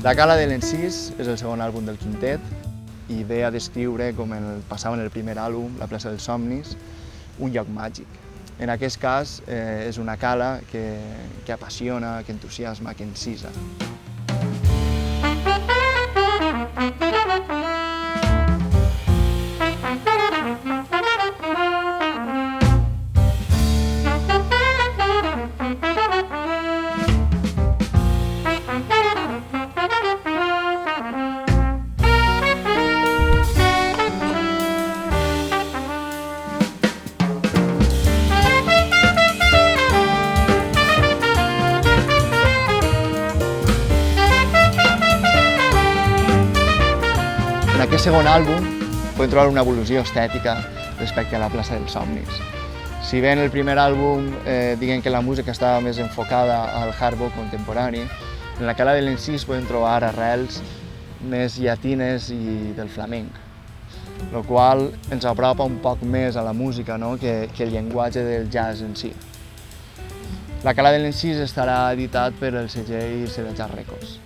La Cala de l'Encís és el segon àlbum del quintet i ve a descriure, com passava en el primer àlbum, la plaça dels Somnis, un lloc màgic. En aquest cas és una cala que apassiona, que entusiasma, que encisa. En aquest segon àlbum podem trobar una evolució estètica respecte a la plaça dels Somnis. Si bé en el primer àlbum diguem que la música estava més enfocada al hard rock contemporani, en la Cala de l'Encís podem trobar arrels més llatines i del flamenc, el qual ens apropa un poc més a la música, no? que el llenguatge del jazz en si. La Cala de l'Encís estarà editat per el segell Cedejar Records.